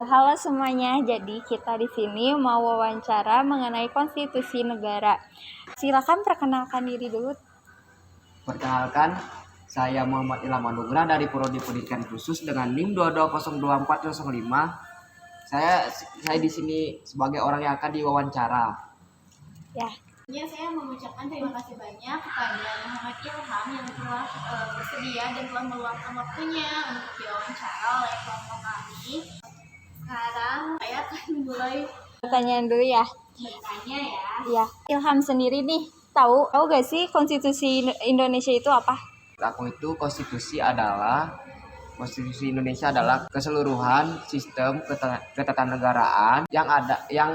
Halo semuanya, jadi kita di sini mau wawancara mengenai konstitusi negara. Silakan perkenalkan diri dulu. Perkenalkan, saya Muhammad Ilham Anugrah dari Prodi Pendidikan Khusus dengan NIM 2202405. Saya di sini sebagai orang yang akan diwawancara. Ya. Saya mengucapkan terima kasih banyak kepada Muhammad Ilham yang telah bersedia dan telah meluangkan waktunya untuk diwawancara oleh kelompok kami. Sekarang saya akan mulai Pertanyaan dulu ya. bertanya ya. Ya, Ilham sendiri nih, tahu gak sih konstitusi Indonesia itu apa? Konstitusi Indonesia adalah keseluruhan sistem ketatanegaraan yang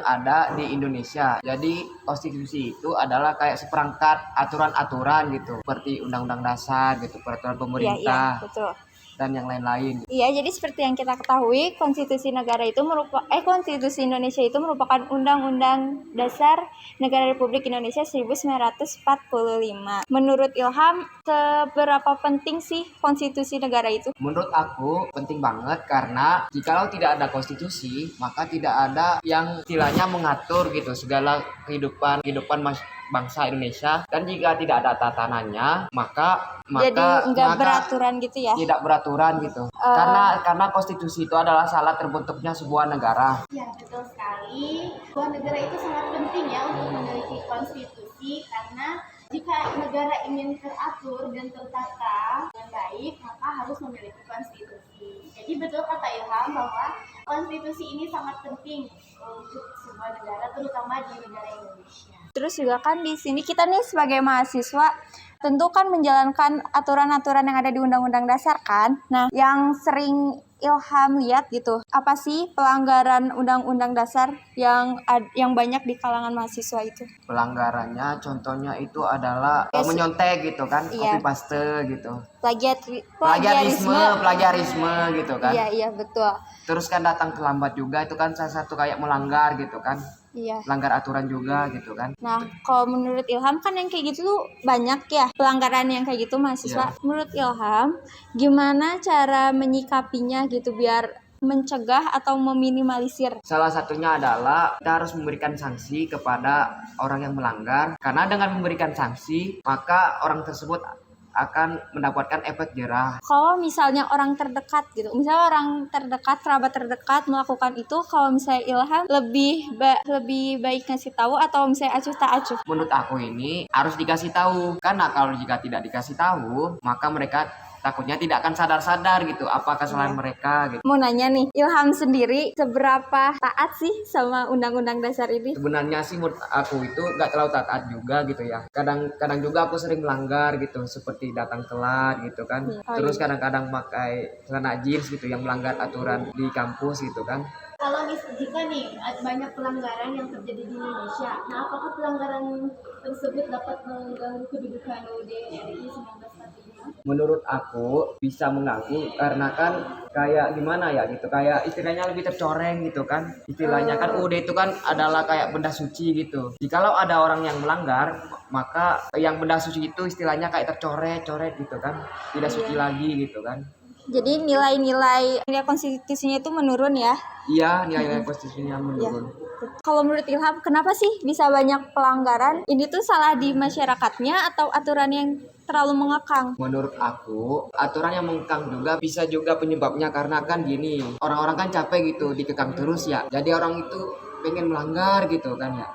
ada di Indonesia. Jadi konstitusi itu adalah kayak seperangkat aturan-aturan gitu, seperti undang-undang dasar gitu, peraturan pemerintah. Iya, betul. Dan yang lain-lain. Iya, jadi seperti yang kita ketahui, konstitusi Indonesia itu merupakan Undang-Undang Dasar Negara Republik Indonesia 1945. Menurut Ilham, seberapa penting sih konstitusi negara itu? Menurut aku penting banget karena jikalau tidak ada konstitusi, maka tidak ada yang istilahnya mengatur gitu segala kehidupan bangsa Indonesia. Dan jika tidak ada tatanannya, maka jadi nggak beraturan gitu ya? Tidak beraturan gitu. Karena konstitusi itu adalah syarat terbentuknya sebuah negara. Ya, betul sekali. Sebuah negara itu sangat penting ya untuk memiliki konstitusi karena jika negara ingin teratur dan tertata dengan baik, maka harus memiliki konstitusi. Jadi betul kata Ilham bahwa konstitusi ini sangat penting untuk sebuah negara, terutama di negara Indonesia. Terus juga kan di sini kita nih sebagai mahasiswa tentu kan menjalankan aturan-aturan yang ada di Undang-Undang Dasar kan. Nah, yang sering Ilham lihat gitu, apa sih pelanggaran Undang-Undang Dasar yang banyak di kalangan mahasiswa itu? Pelanggarannya contohnya itu adalah menyontek gitu kan, iya. Copy paste gitu. Plagiarisme gitu kan. Iya, betul. Terus kan datang terlambat juga itu kan salah satu kayak melanggar gitu kan. Iya. Melanggar aturan juga gitu kan. Nah, kalau menurut Ilham kan yang kayak gitu tuh banyak ya pelanggaran yang kayak gitu mahasiswa. Iya. Menurut Ilham, gimana cara menyikapinya gitu biar mencegah atau meminimalisir? Salah satunya adalah kita harus memberikan sanksi kepada orang yang melanggar. Karena dengan memberikan sanksi, maka orang tersebut akan mendapatkan efek jerah. Kalau misalnya orang terdekat gitu, misalnya orang terdekat, kerabat terdekat melakukan itu, kalau misalnya Ilham lebih baik ngasih tahu atau misalnya acuh tak acuh? Menurut aku ini harus dikasih tahu, karena kalau jika tidak dikasih tahu, maka mereka takutnya tidak akan sadar-sadar gitu apa kesalahan mereka gitu. Mau nanya nih, Ilham sendiri seberapa taat sih sama Undang-Undang Dasar ini? Sebenarnya sih menurut aku itu gak terlalu taat juga gitu ya. Kadang juga aku sering melanggar gitu, seperti datang telat gitu kan. Terus kadang-kadang pakai celana jeans gitu yang melanggar aturan di kampus gitu kan. Kalau jika nih banyak pelanggaran yang terjadi di Indonesia, nah apakah pelanggaran tersebut dapat mengganggu kedudukan UUD RI 1945? Menurut aku bisa mengganggu karena kan kayak gimana ya gitu, kayak istilahnya lebih tercoreng gitu kan. Istilahnya kan UUD itu kan adalah kayak benda suci gitu. Jikalau ada orang yang melanggar, maka yang benda suci itu istilahnya kayak tercoret-coret gitu kan. Tidak suci lagi gitu kan. Jadi nilai konstitusinya itu menurun ya? Iya, nilai konstitusinya menurun. Kalau menurut Ilham, kenapa sih bisa banyak pelanggaran? Ini tuh salah di masyarakatnya atau aturan yang terlalu mengekang? Menurut aku, aturan yang mengekang juga bisa juga penyebabnya karena kan gini, orang-orang kan capek gitu dikekang terus ya. Jadi orang itu pengen melanggar gitu kan ya.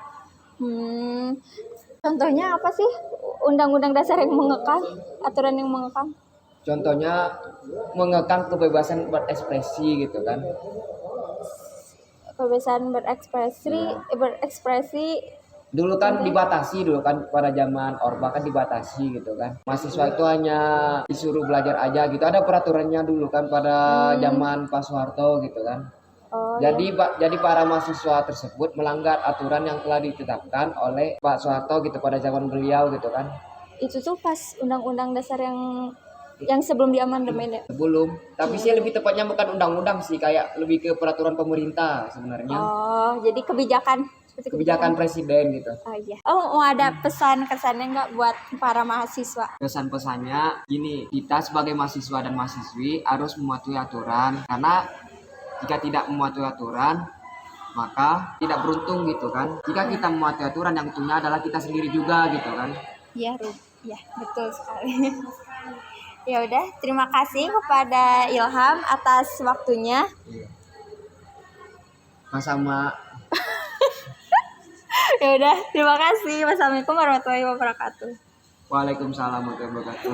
Contohnya apa sih Undang-Undang Dasar yang mengekang, aturan yang mengekang? Contohnya mengekang kebebasan berekspresi gitu kan. Kebebasan berekspresi Dulu kan dibatasi pada zaman Orba kan dibatasi gitu kan. Mahasiswa itu hanya disuruh belajar aja gitu. Ada peraturannya dulu kan pada zaman Pak Soeharto gitu kan. Jadi para mahasiswa tersebut melanggar aturan yang telah ditetapkan oleh Pak Soeharto gitu pada zaman beliau gitu kan. Itu tuh pas Undang-Undang Dasar yang sebelum diamandemen ya? Sebelum, tapi sih lebih tepatnya bukan undang-undang sih, kayak lebih ke peraturan pemerintah sebenarnya. Oh, jadi kebijakan presiden gitu. Oh iya. Oh, mau ada pesan-kesannya nggak buat para mahasiswa? Pesan-pesannya gini, kita sebagai mahasiswa dan mahasiswi harus mematuhi aturan karena Jika tidak mematuhi aturan, maka tidak beruntung gitu kan. Jika kita mematuhi aturan, yang untungnya adalah kita sendiri juga gitu kan. Iya, ya, betul sekali. Ya udah, terima kasih kepada Ilham atas waktunya. Iya. Sama-sama. Ya udah, terima kasih. Wassalamualaikum warahmatullahi wabarakatuh. Waalaikumsalam warahmatullahi wabarakatuh.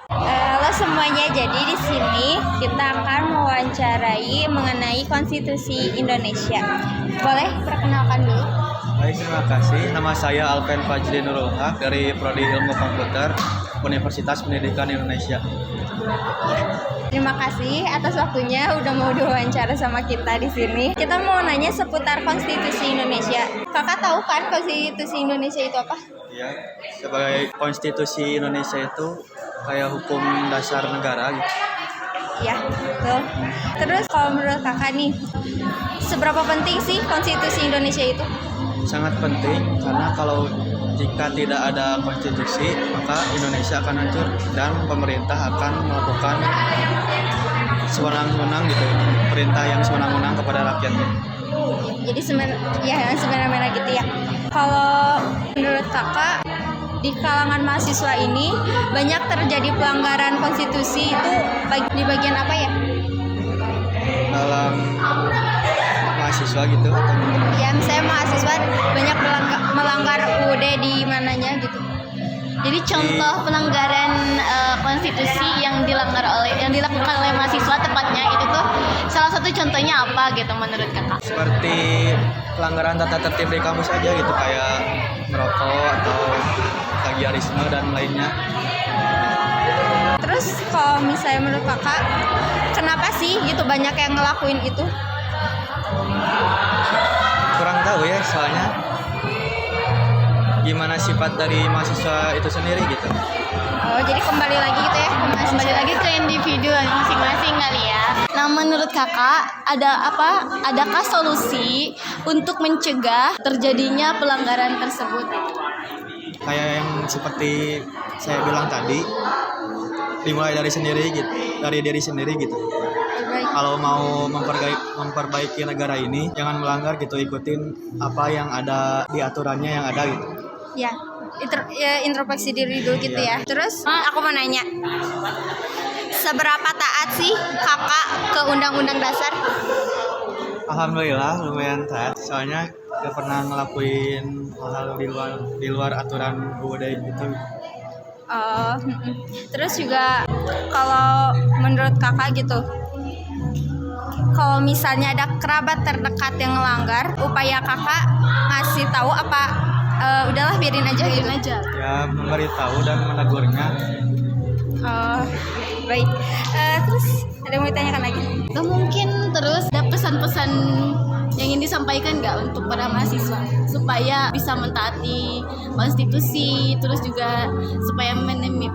Halo semuanya, jadi di sini kita akan mewawancarai mengenai Konstitusi Indonesia. Boleh perkenalkan dulu? Baik, terima kasih. Nama saya Alpen Fajri Nurul Haq dari Prodi Ilmu Komputer Universitas Pendidikan Indonesia. Terima kasih atas waktunya udah mau diwawancara sama kita di sini. Kita mau nanya seputar Konstitusi Indonesia. Kakak tahu kan Konstitusi Indonesia itu apa? Ya, sebagai konstitusi Indonesia itu kayak hukum dasar negara gitu. Ya, betul. Terus kalau menurut kakak nih, seberapa penting sih Konstitusi Indonesia itu? Sangat penting karena kalau jika tidak ada konstitusi, maka Indonesia akan hancur dan pemerintah akan melakukan sewenang-wenang gitu, perintah yang sewenang-wenang kepada rakyatnya. Jadi yang semena-mena gitu ya. Kalau menurut kakak, di kalangan mahasiswa ini banyak terjadi pelanggaran konstitusi itu di bagian apa ya? Dalam mahasiswa gitu atau gimana? Ya, misalnya mahasiswa banyak melanggar UUD di mananya gitu. Jadi contoh pelanggaran konstitusi yang dilakukan oleh mahasiswa tepatnya itu tuh salah satu contohnya apa gitu menurut kakak? Seperti pelanggaran tata tertib di kampus aja gitu, kayak merokok atau plagiarisme dan lainnya. Terus kalau misalnya menurut kakak, kenapa sih gitu banyak yang ngelakuin itu? Kurang tahu ya, soalnya gimana sifat dari mahasiswa itu sendiri gitu. Oh, jadi kembali lagi gitu ya? Kembali lagi ke individu masing-masing kali ya. Nah, menurut kakak adakah solusi untuk mencegah terjadinya pelanggaran tersebut? Kayak yang seperti saya bilang tadi, dimulai dari sendiri gitu, dari diri sendiri gitu. Kalau mau memperbaiki negara ini, jangan melanggar gitu, ikutin apa yang ada di aturannya yang ada gitu. Ya, introspeksi diri dulu gitu ya. Terus aku mau nanya, seberapa taat sih kakak ke Undang-Undang Dasar? Alhamdulillah lumayan taat, soalnya gak pernah ngelakuin hal-hal di luar aturan UUD gitu. Terus juga kalau menurut kakak gitu, kalau misalnya ada kerabat terdekat yang melanggar, upaya kakak ngasih tahu apa udahlah biarin aja gitu? Ya, memberitahu dan menegurnya. Baik. Terus ada yang mau ditanyakan lagi? Atau mungkin terus ada pesan-pesan yang ingin disampaikan nggak untuk para mahasiswa supaya bisa mentaati konstitusi, terus juga supaya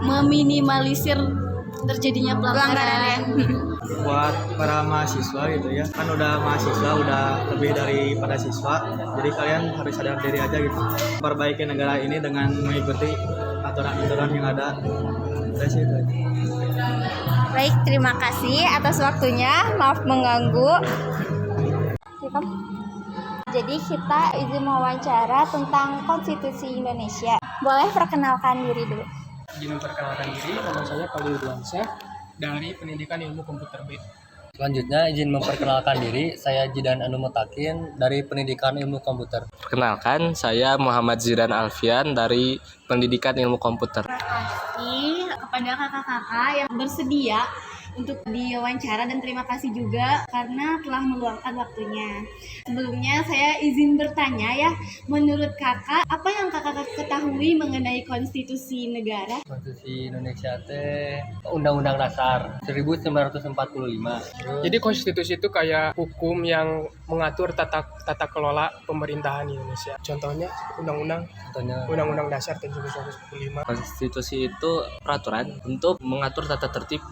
meminimalisir terjadinya pelanggaran. Buat para mahasiswa gitu ya, kan udah mahasiswa, udah lebih daripada siswa, jadi kalian harus sadar diri aja gitu, perbaiki negara ini dengan mengikuti aturan-aturan yang ada. Baik, terima kasih atas waktunya, maaf mengganggu. Jadi kita izin mewawancara tentang Konstitusi Indonesia. Boleh perkenalkan diri dulu? Izin memperkenalkan diri, nama saya Khalil Duansyah dari Pendidikan Ilmu Komputer B. Selanjutnya izin memperkenalkan diri, saya Jidan Anu Mutakin dari Pendidikan Ilmu Komputer. Perkenalkan, saya Muhammad Zidan Alfian dari Pendidikan Ilmu Komputer. Terima kasih kepada kakak-kakak yang bersedia untuk diwawancara dan terima kasih juga karena telah meluangkan waktunya. Sebelumnya saya izin bertanya ya, menurut kakak apa yang kakak ketahui mengenai konstitusi negara? Konstitusi Indonesia teh Undang-Undang Dasar 1945. Jadi konstitusi itu kayak hukum yang mengatur tata kelola pemerintahan Indonesia. Contohnya Undang-Undang Dasar 1945. Konstitusi itu peraturan untuk mengatur tata tertib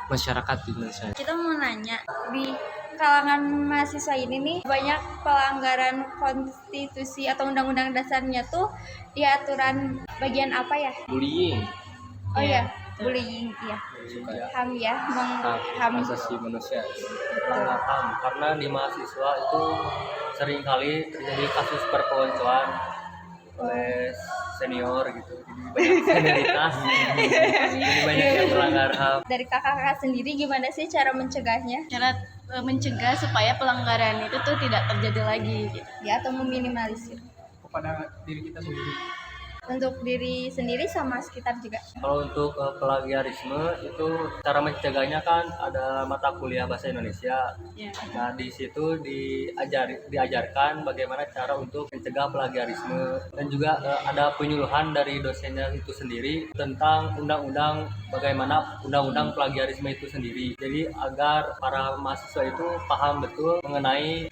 masyarakat di Indonesia. Kita mau nanya, di kalangan mahasiswa ini nih banyak pelanggaran konstitusi atau undang-undang dasarnya tuh di aturan bagian apa ya? Bullying. Oh ya, bullying, iya. juga HAM ya, hak asasi manusia melanggar HAM karena di mahasiswa itu sering kali terjadi kasus perpeloncoan oleh senior gitu, jadi banyak senioritas, jadi banyak yang melanggar HAM. Dari kakak-kakak sendiri gimana sih cara mencegahnya? Cara mencegah supaya pelanggaran itu tuh tidak terjadi lagi gitu. Ya, atau meminimalisir? kepada diri kita sendiri. Untuk diri sendiri sama sekitar juga. Kalau untuk plagiarisme itu cara mencegahnya kan ada mata kuliah bahasa Indonesia. Ya. Nah di situ diajarkan bagaimana cara untuk mencegah plagiarisme dan juga ada penyuluhan dari dosennya itu sendiri tentang undang-undang bagaimana undang-undang plagiarisme itu sendiri. Jadi agar para mahasiswa itu paham betul mengenai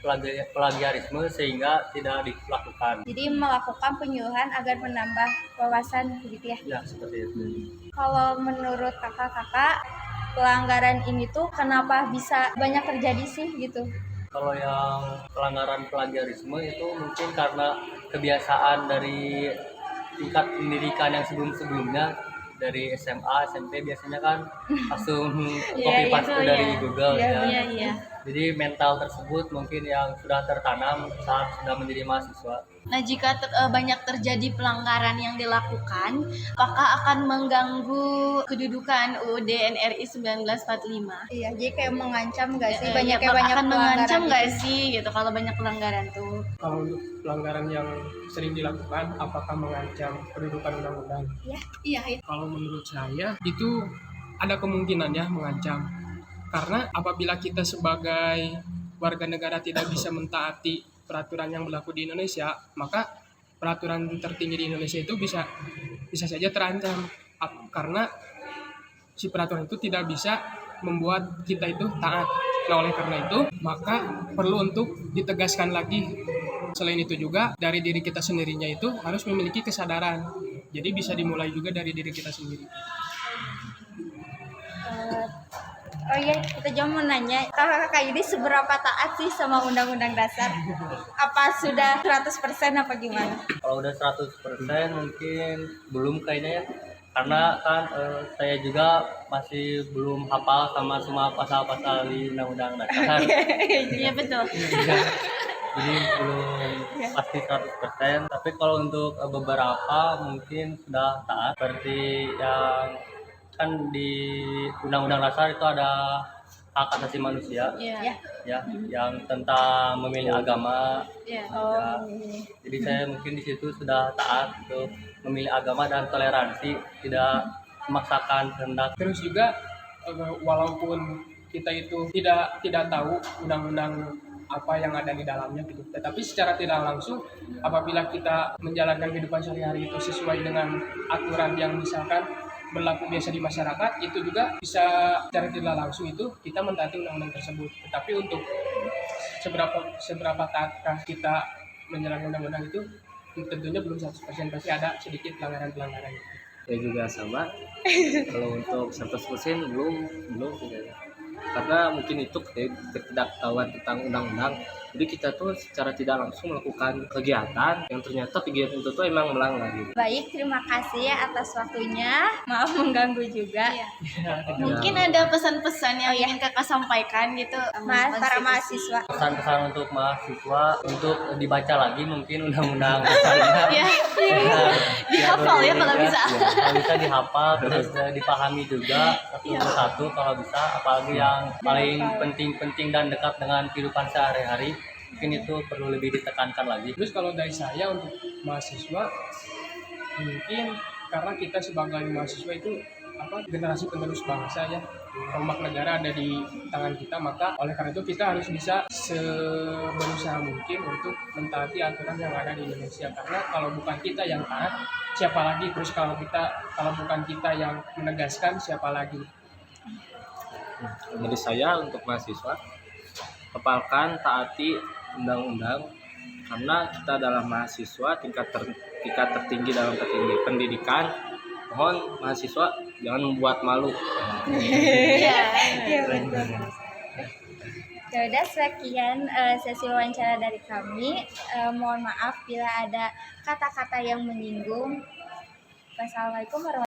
plagiarisme sehingga tidak dilakukan. Jadi melakukan penyuluhan agar menambah wawasan gitu ya. Ya seperti itu. Kalau menurut kakak-kakak, pelanggaran ini tuh kenapa bisa banyak terjadi sih gitu? Kalau yang pelanggaran plagiarisme itu mungkin karena kebiasaan dari tingkat pendidikan yang sebelum-sebelumnya, dari SMA, SMP biasanya kan langsung copy paste dari Google ya. Iya. Jadi mental tersebut mungkin yang sudah tertanam saat sudah menjadi mahasiswa. Nah, jika banyak terjadi pelanggaran yang dilakukan, apakah akan mengganggu kedudukan UUD NRI 1945? Iya, jadi kayak mengancam nggak sih? Banyak akan mengancam nggak sih gitu kalau banyak pelanggaran tuh? Kalau untuk pelanggaran yang sering dilakukan, apakah mengancam kedudukan undang-undang? Iya. Kalau menurut saya itu ada kemungkinannya mengancam. Karena apabila kita sebagai warga negara tidak bisa mentaati peraturan yang berlaku di Indonesia, maka peraturan tertinggi di Indonesia itu bisa saja terancam karena si peraturan itu tidak bisa membuat kita itu taat. Nah, oleh karena itu, maka perlu untuk ditegaskan lagi. Selain itu juga, dari diri kita sendirinya itu harus memiliki kesadaran. Jadi bisa dimulai juga dari diri kita sendiri. Oh iya, kita juga mau nanya, kakak-kakak ini seberapa taat sih sama Undang-Undang Dasar? Apa sudah 100% apa gimana? Kalau udah 100% mungkin belum kayaknya ya. Karena kan saya juga masih belum hafal sama semua pasal-pasal di Undang-Undang Dasar. Iya betul. Jadi belum pasti 100%. Tapi kalau untuk beberapa mungkin sudah taat. Seperti yang kan di Undang-Undang Dasar itu ada hak asasi manusia. Iya. Ya, yang tentang memilih agama. Iya. Ya. Jadi saya mungkin di situ sudah taat untuk memilih agama dan toleransi, tidak memaksakan kehendak. Terus juga walaupun kita itu tidak tahu undang-undang apa yang ada di dalamnya gitu, tetapi secara tidak langsung apabila kita menjalankan kehidupan sehari-hari itu sesuai dengan aturan yang misalkan berlaku biasa di masyarakat, itu juga bisa secara tidak langsung itu kita mentaati undang-undang tersebut. Tetapi untuk seberapa taatkah kita menjalankan undang-undang itu tentunya belum 100%, pasti ada sedikit pelanggaran-pelanggaran. Ya juga sama. Kalau untuk 100% belum tidak. Karena mungkin itu ketidaktahuan tentang undang-undang. Jadi kita tuh secara tidak langsung melakukan kegiatan yang ternyata kegiatan itu tuh emang melanggar gitu. Baik, terima kasih ya atas waktunya. Maaf mengganggu juga. Iya. Mungkin ada pesan-pesan yang ingin kakak sampaikan gitu, Para mahasiswa. Pesan-pesan untuk mahasiswa untuk dibaca lagi mungkin undang-undang dasarnya. Iya. Dihafal ya kalau bisa. Kalau bisa dihafal, terus dipahami juga satu persatu kalau bisa. Apalagi yang paling penting dan dekat dengan kehidupan sehari-hari. Mungkin itu perlu lebih ditekankan lagi. Terus kalau dari saya untuk mahasiswa, mungkin karena kita sebagai mahasiswa itu generasi penerus bangsa ya, ombak negara ada di tangan kita, maka oleh karena itu kita harus bisa seberusaha mungkin untuk mentaati aturan yang ada di Indonesia. Karena kalau bukan kita yang taat, siapa lagi? Terus kalau bukan kita yang menegaskan, siapa lagi? Dari saya untuk mahasiswa, kepalkan taati undang-undang karena kita adalah mahasiswa tingkat tertinggi dalam pendidikan. Mohon mahasiswa jangan membuat malu. Iya, betul. Ya udah, sekian sesi wawancara dari kami. Mohon maaf bila ada kata-kata yang menyinggung. Wassalamualaikum warahmatullahi wabarakatuh.